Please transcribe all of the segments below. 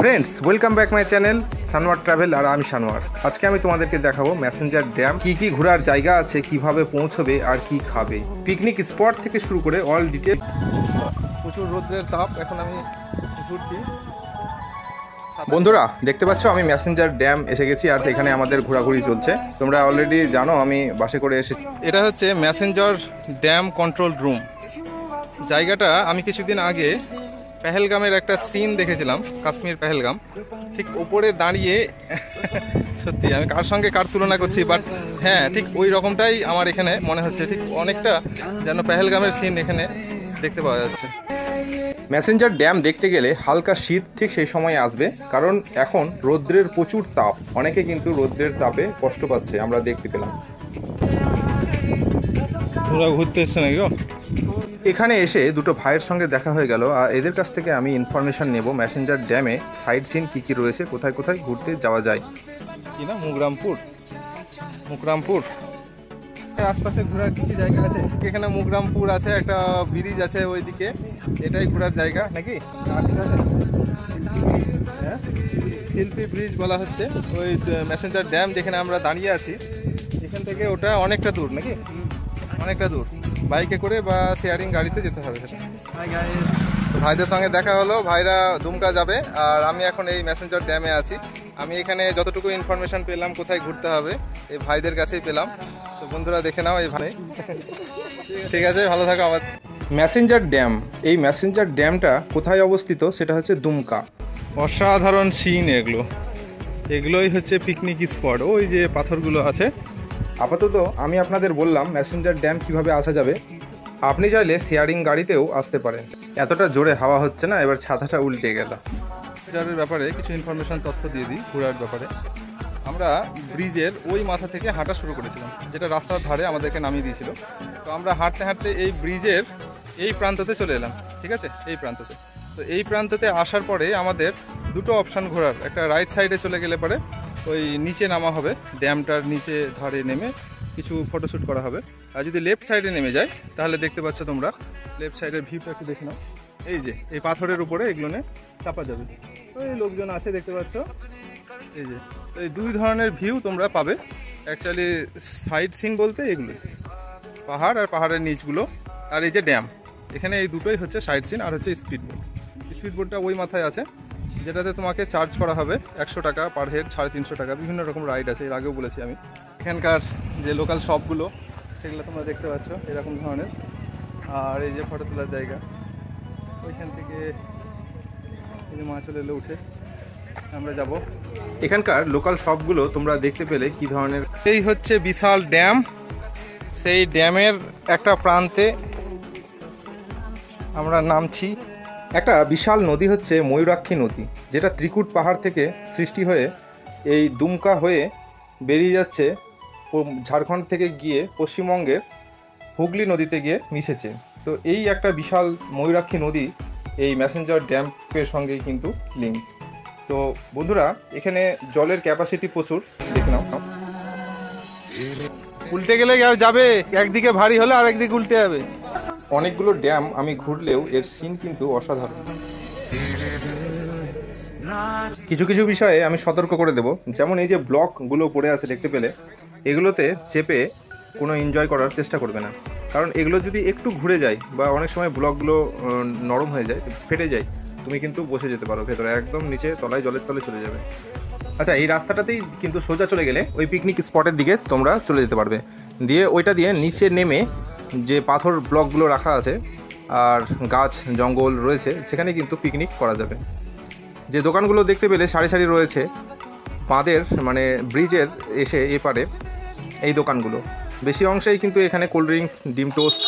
Friends, welcome back my channel Sanowar travel. আর আমি সানোয়ার। আজকে আমি তোমাদেরকে দেখাবো ম্যাসেঞ্জার ড্যাম, কি কি ঘোরার জায়গা আছে, কিভাবে পৌঁছবে আর কি খাবে, পিকনিক স্পট থেকে শুরু করে অল ডিটেল। প্রচুর রোদের তাপ, এখন আমি ঘুরছি। বন্ধুরা দেখতে পাচ্ছ আমি ম্যাসেঞ্জার ড্যাম এসে গেছি, আর সেখানে আমাদের ঘোরাঘুরি চলছে। তোমরা অলরেডি জানো আমি বাসে করে এসেছি। এটা হচ্ছে ম্যাসেঞ্জার ড্যাম কন্ট্রোল রুম। জায়গাটা আমি কিছুদিন আগে পেহেলগামের একটা সিন দেখেছিলাম, কাশ্মীর পেহেলগাম। ঠিক ওপরে দাঁড়িয়ে সত্যি আমি কার সঙ্গে কার তুলনা করছি, বাট হ্যাঁ ঠিক ওই রকমটাই আমার এখানে মনে হচ্ছে। ঠিক অনেকটা যেন পেহেলগামের সিন এখানে দেখতে পাওয়া যাচ্ছে। ম্যাসেঞ্জার ড্যাম দেখতে গেলে হালকা শীত ঠিক সেই সময় আসবে, কারণ এখন রৌদ্রের প্রচুর তাপ। অনেকে কিন্তু রৌদ্রের তাপে কষ্ট পাচ্ছে, আমরা দেখতে পেলাম। তোরা ঘুরতে এসছে নাকি? এখানে এসে দুটো ভাইয়ের সঙ্গে দেখা হয়ে গেল, আর এদের কাছ থেকে আমি ইনফরমেশন নেব ম্যাসেঞ্জার ড্যামে সাইট সিন কী কী রয়েছে, কোথায় কোথায় ঘুরতে যাওয়া যায়। কি না মুকরামপুর আশপাশে ঘোরার কি কি জায়গা আছে? এখানে মুকরামপুর আছে, একটা ব্রিজ আছে ওইদিকে, এটাই ঘোরার জায়গা নাকি? হ্যাঁ, শিল্পী ব্রিজ বলা হচ্ছে ওই ম্যাসেঞ্জার ড্যাম যেখানে আমরা দাঁড়িয়ে আছি, এখান থেকে ওটা অনেকটা দূর নাকি? অনেকটা দূর, বাইকে করে বা শেয়ারিং গাড়িতে যেতে হবে সেটা। ভাইদের সঙ্গে দেখা হলো, ভাইরা দুমকা যাবে, আর আমি এখন এই ম্যাসেঞ্জার ড্যামে আছি। আমি এখানে যতটুকু ইনফরমেশন পেলাম কোথায় ঘুরতে হবে এই ভাইদের কাছেই পেলাম। তো বন্ধুরা দেখে নাও এই ভাই। ঠিক আছে, ভালো থাকো। আবার ম্যাসেঞ্জার ড্যাম, এই ম্যাসেঞ্জার ড্যামটা কোথায় অবস্থিত সেটা হচ্ছে দুমকা। অসাধারণ সিন এগুলোই হচ্ছে পিকনিক স্পট। ওই যে পাথরগুলো আছে। আপাতত আমি আপনাদের বললাম ম্যাসেঞ্জার ড্যাম কিভাবে আসা যাবে। আপনি চাইলে শেয়ারিং গাড়িতেও আসতে পারেন। এতটা জোরে হাওয়া হচ্ছে না, এবার ছাতাটা উল্টে গেল। এটার ব্যাপারে কিছু ইনফরমেশন তথ্য দিয়ে দিই। ঘোরার ব্যাপারে আমরা ব্রিজের ওই মাথা থেকে হাঁটা শুরু করেছিলাম, যেটা রাস্তার ধারে আমাদেরকে নামিয়ে দিয়েছিল। তো আমরা হাঁটতে হাঁটতে এই ব্রিজের এই প্রান্ততে চলে এলাম। ঠিক আছে, এই প্রান্ততে। তো এই প্রান্ততে আসার পরে আমাদের দুটো অপশান ঘোরার। একটা রাইট সাইডে চলে গেলে পরে ওই নিচে নামা হবে, ড্যামটার নিচে ধারে নেমে কিছু ফটোশ্যুট করা হবে। আর যদি লেফট সাইডে নেমে যায় তাহলে দেখতে পাচ্ছ তোমরা লেফট সাইডের ভিউটা একটু দেখে নাও। এই যে এই পাথরের উপরে এগুলো চাপা যাবে। ওই লোকজন আছে দেখতে পাচ্ছ। এই যে এই দুই ধরনের ভিউ তোমরা পাবে। অ্যাকচুয়ালি সাইড সিন বলতে এগুলো পাহাড় আর পাহাড়ের নিচগুলো, আর এই যে ড্যাম, এখানে এই দুটোই হচ্ছে সাইড সিন। আর হচ্ছে স্পিডবোটটা ওই মাথায় আছে, যেটাতে তোমাকে চার্জ করা হবে 100 টাকা পার হেড, 350 টাকা। বিভিন্ন রকম রাইড আছে, এর আগেও বলেছি আমি। এখানকার যে লোকাল শপগুলো সেগুলো তোমরা দেখতে পাচ্ছ এরকম ধরনের। আর এই যে ফটো তোলার জায়গা, ওইখান থেকে এই যে মাছ চলে উঠে আমরা যাব। এখানকার লোকাল শপগুলো তোমরা দেখতে পেলে কি ধরনের। এই হচ্ছে বিশাল ড্যাম। সেই ড্যামের একটা প্রান্তে আমরা নামছি। একটা বিশাল নদী হচ্ছে ময়ূরাক্ষী নদী, যেটা ত্রিকুট পাহাড় থেকে সৃষ্টি হয়ে এই দুমকা হয়ে বেরিয়ে যাচ্ছে, ঝাড়খণ্ড থেকে গিয়ে পশ্চিমবঙ্গের হুগলি নদীতে গিয়ে মিশেছে। তো এই একটা বিশাল ময়ূরাক্ষী নদী এই ম্যাসেঞ্জার ড্যামের সঙ্গেই কিন্তু লিঙ্ক। তো বন্ধুরা এখানে জলের ক্যাপাসিটি প্রচুর, দেখে নাও। উল্টে গেলে যাবে, একদিকে ভারী হলে আর একদিকে উল্টে যাবে। অনেকগুলো ড্যাম আমি ঘুরলেও এর সিন কিন্তু অসাধারণ। কিছু কিছু বিষয়ে আমি সতর্ক করে দেব, যেমন এই যে ব্লকগুলো পড়ে আছে দেখতে পেলে, এগুলোতে চেপে কোনো এনজয় করার চেষ্টা করবে না, কারণ এগুলো যদি একটু ঘুরে যায় বা অনেক সময় ব্লকগুলো নরম হয়ে যায়, ফেটে যায়, তুমি কিন্তু বসে যেতে পারো ভেতরে, একদম নিচে তলায় জলের তলে চলে যাবে। আচ্ছা, এই রাস্তাটাতেই কিন্তু সোজা চলে গেলে ওই পিকনিক স্পটের দিকে তোমরা চলে যেতে পারবে। দিয়ে ওইটা দিয়ে নিচে নেমে যে পাথর ব্লকগুলো রাখা আছে আর গাছ জঙ্গল রয়েছে, সেখানে কিন্তু পিকনিক করা যাবে। যে দোকানগুলো দেখতে পেলে সারি সারি রয়েছে বাঁধের মানে ব্রিজের এসে এপারে, এই দোকানগুলো বেশি অংশেই কিন্তু এখানে কোল্ড ড্রিঙ্কস, ডিম টোস্ট।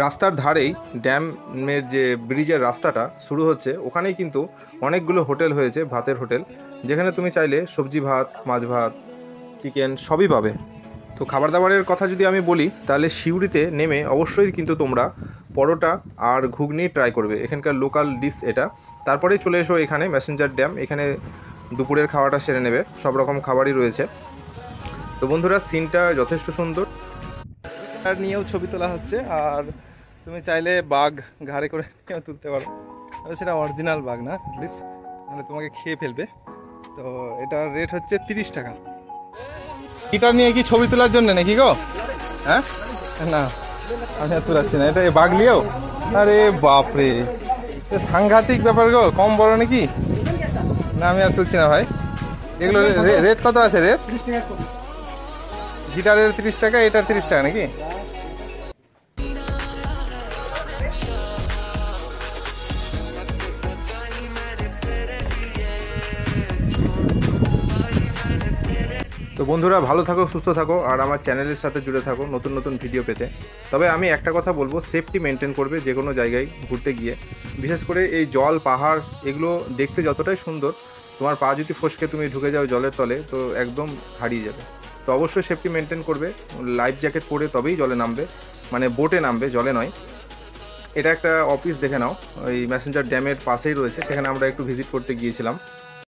রাস্তার ধারেই ড্যামের যে ব্রিজের রাস্তাটা শুরু হচ্ছে, ওখানেই কিন্তু অনেকগুলো হোটেল হয়েছে, ভাতের হোটেল, যেখানে তুমি চাইলে সবজি ভাত, মাছ ভাত, চিকেন সবই পাবে। তো খাবার দাবারের কথা যদি আমি বলি, তাহলে সিউড়িতে নেমে অবশ্যই কিন্তু তোমরা পরোটা আর ঘুগনি ট্রাই করবে, এখানকার লোকাল ডিশ এটা। তারপরেই চলে এসো এখানে ম্যাসেঞ্জার ড্যাম, এখানে দুপুরের খাওয়াটা সেরে নেবে, সব রকম খাবারই রয়েছে। তো বন্ধুরা সিনটা যথেষ্ট সুন্দর, আর নিয়েও ছবি তোলা হচ্ছে। আর তুমি চাইলে বাঘ ঘাড়ে করে তুলতে পারো, সেটা অরিজিনাল বাঘ না, লিস্ট নাহলে তোমাকে খেয়ে ফেলবে। তো এটার রেট হচ্ছে 30 টাকা। গিটার নিয়ে কি ছবি তোলার জন্য নাকি গো? হ্যাঁ, না আমি আর তোলাচ্ছি না। এটা বাগলিও, আরে বাপরে, সাংঘাতিক ব্যাপার গো। কম বড় নাকি? না আমি আর তুলছি না ভাই। এগুলো রেট কত আছে? রেট গিটারের 30 টাকা, এটার 30 টাকা নাকি? তো বন্ধুরা, ভালো থাকো, সুস্থ থাকো, আর আমার চ্যানেলের সাথে জুড়ে থাকো নতুন নতুন ভিডিও পেতে। তবে আমি একটা কথা বলবো, সেফটি মেনটেন করবে যে কোনো জায়গায় ঘুরতে গিয়ে। বিশেষ করে এই জল, পাহাড়, এগুলো দেখতে যতটাই সুন্দর, তোমার পা যদি ফসকে তুমি ঢুকে যাও জলের তলে, তো একদম হারিয়ে যাবে। তো অবশ্যই সেফটি মেনটেন করবে, লাইফ জ্যাকেট পরে তবেই জলে নামবে, মানে বোটে নামবে, জলে নয়। এটা একটা অফিস দেখে নাও, ওই ম্যাসেঞ্জার ড্যামের পাশেই রয়েছে, সেখানে আমরা একটু ভিজিট করতে গিয়েছিলাম।